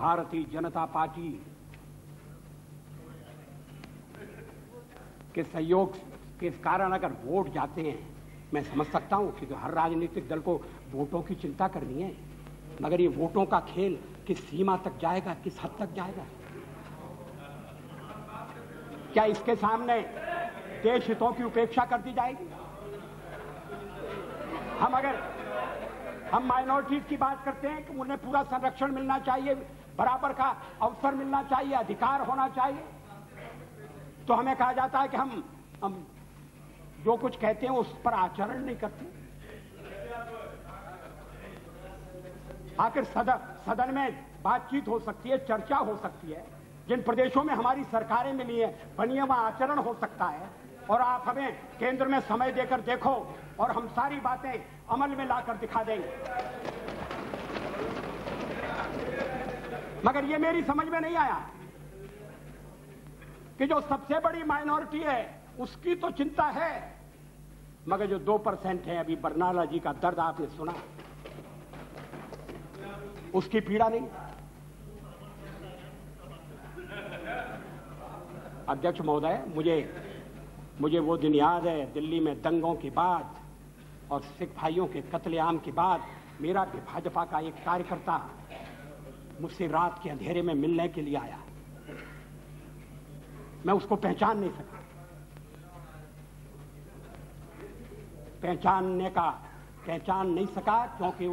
Bharatiya Janata party के सहयोग के कारण अगर वोट जाते हैं, मैं समझ सकता हूं कि हर राजनीतिक दल को वोटों की चिंता करनी है, मगर ये वोटों का खेल किस सीमा तक जाएगा, किस हद तक जाएगा? क्या इसके सामने देश हितों की उपेक्षा कर दी जाएगी? हम माइनॉरिटीज की बात करते हैं कि उन्हें पूरा संरक्षण मिलना चाहिए, बराबर का अवसर मिलना चाहिए, अधिकार होना चाहिए, तो हमें कहा जाता है कि हम जो कुछ कहते हैं उस पर आचरण नहीं करते। आखिर सदन में बातचीत हो सकती है, चर्चा हो सकती है, जिन प्रदेशों में हमारी सरकारें मिली है बनी है वहां आचरण हो सकता है, और आप हमें केंद्र में समय देकर देखो और हम सारी बातें अमल में लाकर दिखा देंगे। मगर ये मेरी समझ में नहीं आया कि जो सबसे बड़ी माइनॉरिटी है उसकी तो चिंता है, मगर जो 2% है, अभी बरनाला जी का दर्द आपने सुना, उसकी पीड़ा नहीं। अध्यक्ष महोदय, मुझे वो दिन याद है, दिल्ली में दंगों के बाद और सिख भाइयों के कत्लेआम के बाद मेरा भी भाजपा का एक कार्यकर्ता मुझसे रात के अंधेरे में मिलने के लिए आया। मैं उसको पहचान नहीं सका क्योंकि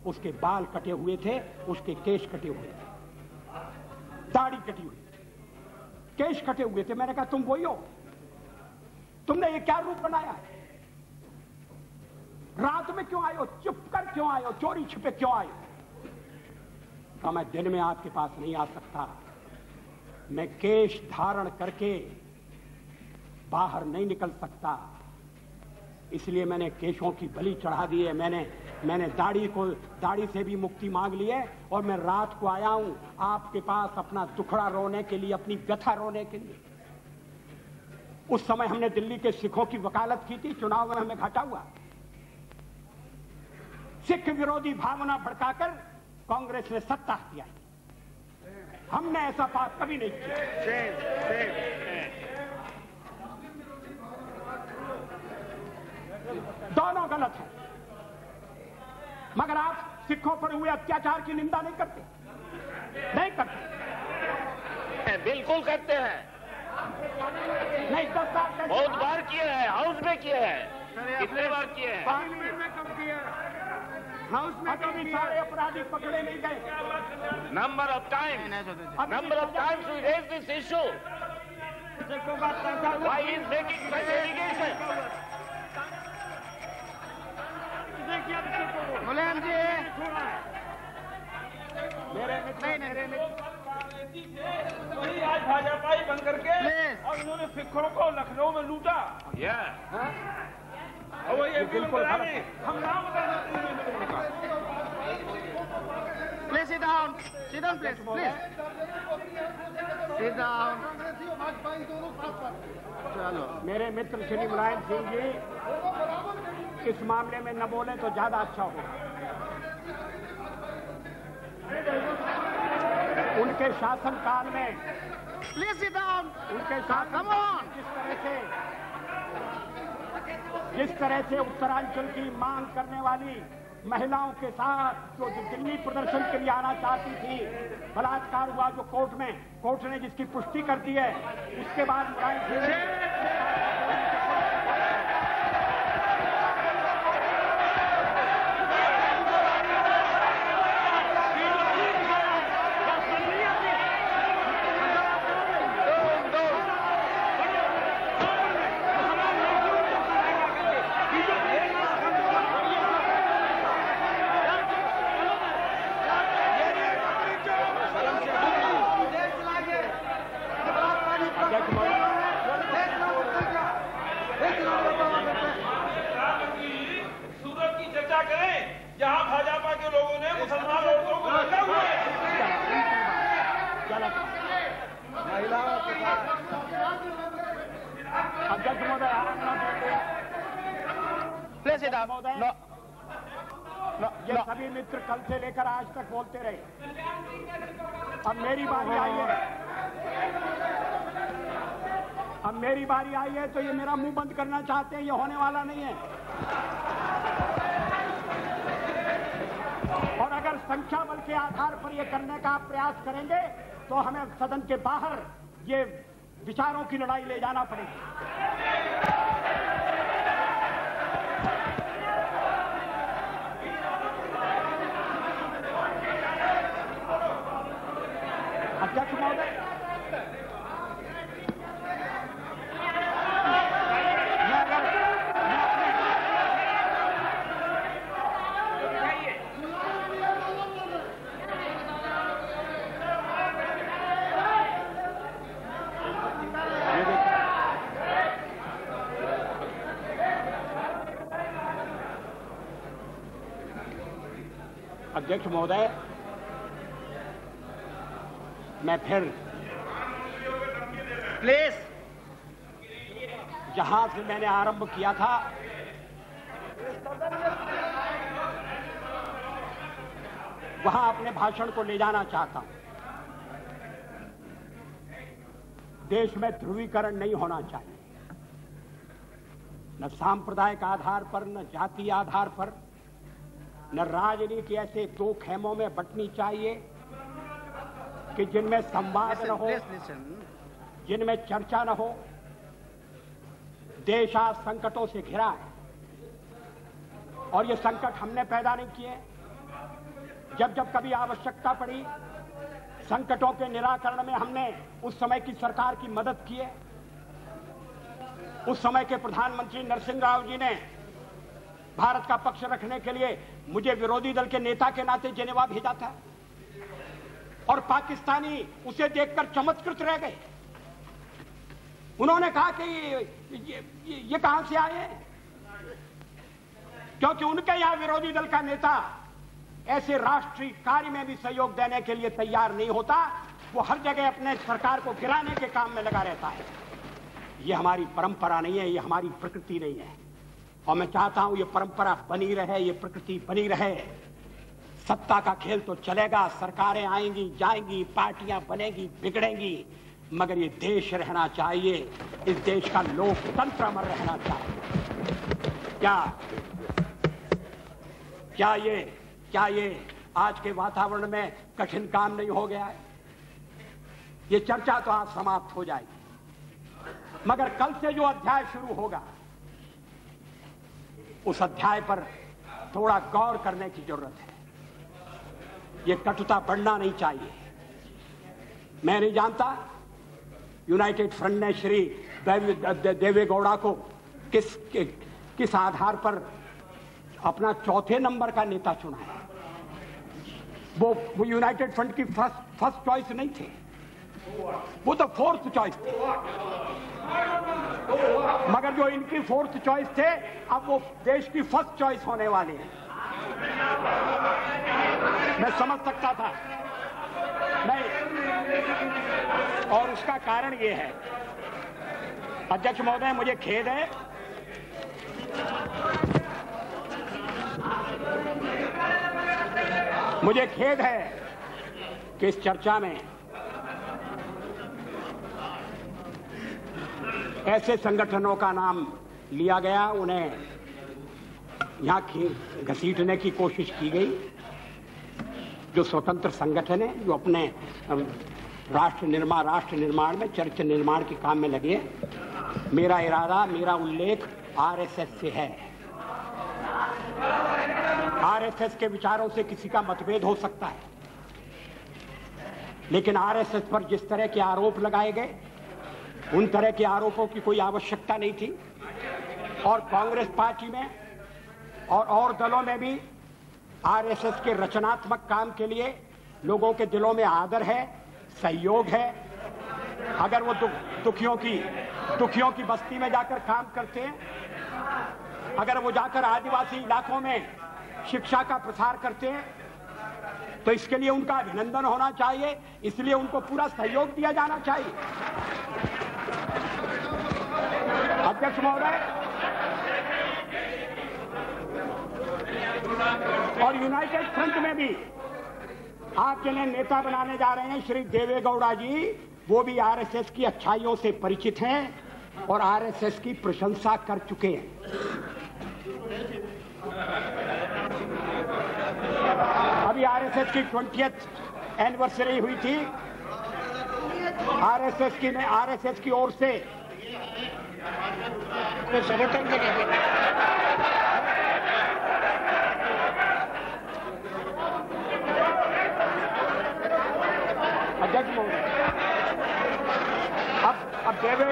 उसके बाल कटे हुए थे, उसके केश कटे हुए थे, दाढ़ी कटी हुई, केश कटे हुए थे। मैंने कहा तुम वही हो? तुमने ये क्या रूप बनाया? रात में क्यों आए हो? चुप कर क्यों आए हो? चोरी छिपे क्यों आए हो? कहा मैं दिन में आपके पास नहीं आ सकता, मैं केश धारण करके बाहर नहीं निकल सकता, इसलिए मैंने केशों की बलि चढ़ा दी है। मैंने दाढ़ी से भी मुक्ति मांग ली है और मैं रात को आया हूं आपके पास अपना दुखड़ा रोने के लिए, अपनी व्यथा रोने के लिए। उस समय हमने दिल्ली के सिखों की वकालत की थी, चुनाव में हमें घाटा हुआ। सिख विरोधी भावना भड़काकर कांग्रेस ने सत्ता किया, हमने ऐसा बात कभी नहीं किया। दोनों गलत है, मगर आप सिखों पर हुए अत्याचार की निंदा नहीं करते? बिल्कुल करते हैं। नहीं, 10 साल बहुत बार किए हैं, हाउस में किए हैं, कितने बार किए हैं? पार्लियामेंट में कब किया? हाउस में कभी सारे अपराधी पकड़े नहीं गए? Number of times we raise this issue. Why he is making such allegation? Mulayam ji, वही आज भाजपाई बन करके और इन्होंने सिखों को लखनऊ में लूटा। और वो ये बिल्कुल हम नाम please sit down, please sit down. चलो, मेरे मित्र श्री मुलायम सिंह जी इस मामले में न बोले तो ज्यादा अच्छा होगा। उनके शासनकाल में प्लीज सिट डाउन, उनके शासन जिस तरह से उत्तरांचल की मांग करने वाली महिलाओं के साथ जो दिल्ली प्रदर्शन के लिए आना चाहती थी, बलात्कार हुआ जो कोर्ट ने जिसकी पुष्टि कर दी है, उसके बाद मुलायम सिंह ये सभी मित्र कल से लेकर आज तक बोलते रहे। अब मेरी बारी आई है, तो ये मेरा मुंह बंद करना चाहते हैं, ये होने वाला नहीं है। और अगर संख्या बल के आधार पर ये करने का आप प्रयास करेंगे तो हमें सदन के बाहर ये विचारों की लड़ाई ले जाना पड़ेगी। अध्यक्ष महोदय, अध्यक्ष महोदय, मैं फिर प्लीज, जहां से मैंने आरंभ किया था वहां अपने भाषण को ले जाना चाहता हूं। देश में ध्रुवीकरण नहीं होना चाहिए, न सांप्रदायिक आधार पर, न जातीय आधार पर, न राजनीति ऐसे दो खेमों में बंटनी चाहिए कि जिनमें संवाद न हो, जिनमें चर्चा न हो। देश आज संकटों से घिरा है और ये संकट हमने पैदा नहीं किए। जब जब कभी आवश्यकता पड़ी संकटों के निराकरण में हमने उस समय की सरकार की मदद की है। उस समय के प्रधानमंत्री नरसिंह राव जी ने भारत का पक्ष रखने के लिए मुझे विरोधी दल के नेता के नाते जेनेवा भेजा था और पाकिस्तानी उसे देखकर चमत्कृत रह गए। उन्होंने कहा कि ये कहां से आए हैं, क्योंकि उनके यहां विरोधी दल का नेता ऐसे राष्ट्रीय कार्य में भी सहयोग देने के लिए तैयार नहीं होता। वो हर जगह अपने सरकार को गिराने के काम में लगा रहता है। ये हमारी परंपरा नहीं है, ये हमारी प्रकृति नहीं है और मैं चाहता हूं ये परंपरा बनी रहे, ये प्रकृति बनी रहे। सत्ता का खेल तो चलेगा, सरकारें आएंगी जाएंगी, पार्टियां बनेंगी बिगड़ेंगी, मगर ये देश रहना चाहिए, इस देश का लोकतंत्र अमर रहना चाहिए। क्या ये आज के वातावरण में कठिन काम नहीं हो गया है? ये चर्चा तो आज समाप्त हो जाएगी, मगर कल से जो अध्याय शुरू होगा उस अध्याय पर थोड़ा गौर करने की जरूरत है। ये कटुता बढ़ना नहीं चाहिए। मैं नहीं जानता यूनाइटेड फ्रंट ने श्री देवेगौड़ा को किस आधार पर अपना चौथे नंबर का नेता चुना है। वो यूनाइटेड फ्रंट की फर्स्ट चॉइस नहीं थे, वो तो फोर्थ चॉइस थे। मगर जो इनकी फोर्थ चॉइस थे अब वो देश की फर्स्ट चॉइस होने वाले हैं। मैं समझ सकता था नहीं, और उसका कारण ये है अध्यक्ष महोदय, मुझे खेद है कि इस चर्चा में ऐसे संगठनों का नाम लिया गया, उन्हें यहां घसीटने की कोशिश की गई, जो स्वतंत्र संगठन है, जो अपने राष्ट्र निर्माण में, चरित्र निर्माण के काम में लगे। मेरा इरादा, मेरा उल्लेख आरएसएस से है। आरएसएस के विचारों से किसी का मतभेद हो सकता है, लेकिन आरएसएस पर जिस तरह के आरोप लगाए गए उन तरह के आरोपों की कोई आवश्यकता नहीं थी। और कांग्रेस पार्टी में और दलों में भी आरएसएस के रचनात्मक काम के लिए लोगों के दिलों में आदर है, सहयोग है। अगर वो दुखियों की बस्ती में जाकर काम करते हैं, अगर वो जाकर आदिवासी इलाकों में शिक्षा का प्रसार करते हैं, तो इसके लिए उनका अभिनंदन होना चाहिए, इसलिए उनको पूरा सहयोग दिया जाना चाहिए। अध्यक्ष महोदय, और और यूनाइटेड फ्रंट में भी आप जिन्हें नेता बनाने जा रहे हैं श्री देवेगौड़ा जी, वो भी आरएसएस की अच्छाइयों से परिचित हैं और आरएसएस की प्रशंसा कर चुके हैं। अभी आरएसएस की 20th एनिवर्सरी हुई थी। आरएसएस की ओर से संगठन के लिए अध्यक्ष महोदय, अब देवे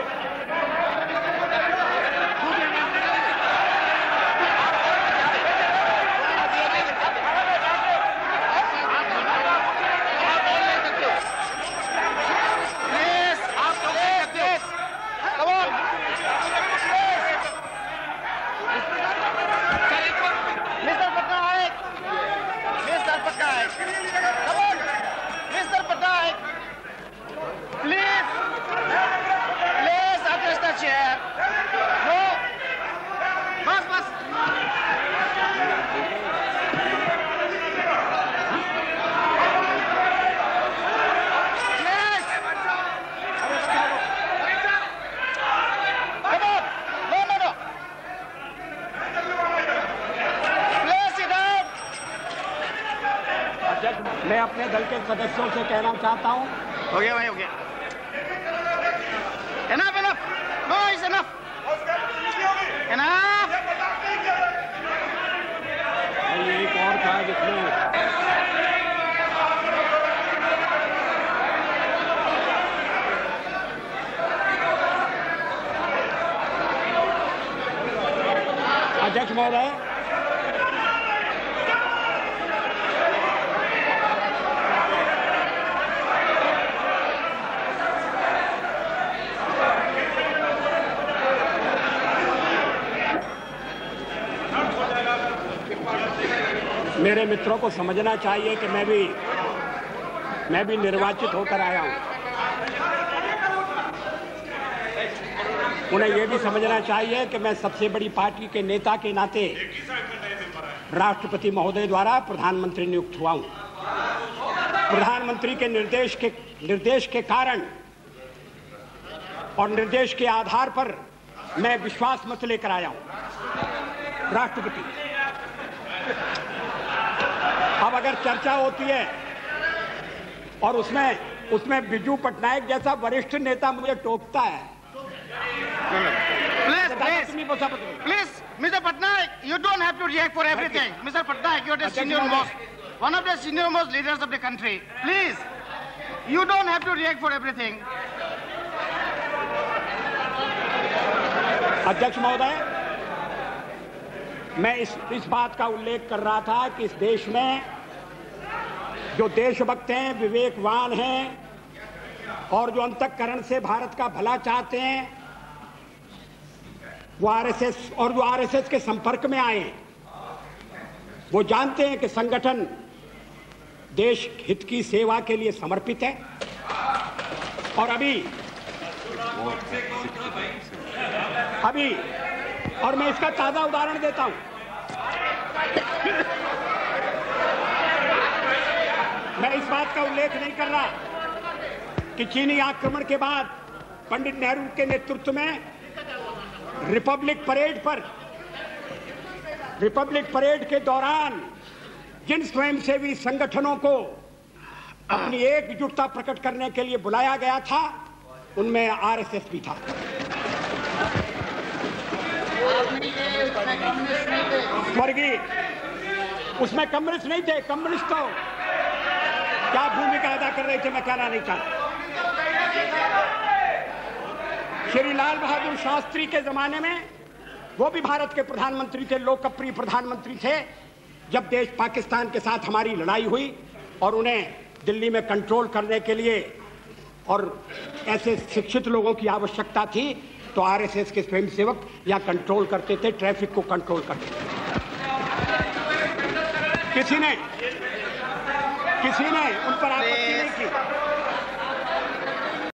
मैं अपने दल के सदस्यों से कहना चाहता हूं। हो गया भाई, हो गया। Enough, enough. No, it's enough. Enough. एक और था जिसमें अध्यक्ष महोदय, मेरे मित्रों को समझना चाहिए कि मैं भी निर्वाचित होकर आया हूं। उन्हें यह भी समझना चाहिए कि मैं सबसे बड़ी पार्टी के नेता के नाते राष्ट्रपति महोदय द्वारा प्रधानमंत्री नियुक्त हुआ हूं। प्रधानमंत्री के निर्देश के कारण और निर्देश के आधार पर मैं विश्वास मत लेकर आया हूं। राष्ट्रपति, अब अगर चर्चा होती है और उसमें बिजू पटनायक जैसा वरिष्ठ नेता मुझे टोकता है। Please, Mr. Patnaik, you don't have to react for everything. Mr. Patnaik, you're the one of the senior most leaders of the country. Please, you don't have to react for everything. अध्यक्ष महोदय, मैं इस बात का उल्लेख कर रहा था कि इस देश में जो देशभक्त हैं, विवेकवान हैं और जो अंतःकरण से भारत का भला चाहते हैं, वो आरएसएस के संपर्क में आए हैं। वो जानते हैं कि संगठन देश हित की सेवा के लिए समर्पित है। और और मैं इसका ताजा उदाहरण देता हूं। मैं इस बात का उल्लेख नहीं कर रहा कि चीनी आक्रमण के बाद पंडित नेहरू के नेतृत्व में रिपब्लिक परेड के दौरान जिन स्वयंसेवी संगठनों को अपनी एकजुटता प्रकट करने के लिए बुलाया गया था, उनमें आरएसएस भी था। स्वर्गीय, उसमें कम्युनिस्ट नहीं थे। कम्युनिस्ट तो क्या भूमिका अदा कर रहे थे, मैं कहना नहीं चाहता। श्री लाल बहादुर शास्त्री के जमाने में वो भी भारत के प्रधानमंत्री थे, लोकप्रिय प्रधानमंत्री थे। जब देश पाकिस्तान के साथ हमारी लड़ाई हुई और उन्हें दिल्ली में कंट्रोल करने के लिए और ऐसे शिक्षित लोगों की आवश्यकता थी, तो आरएसएस के स्वयंसेवक यहाँ कंट्रोल करते थे, ट्रैफिक को कंट्रोल करते थे। किसी ने उन पर आपत्ति नहीं की।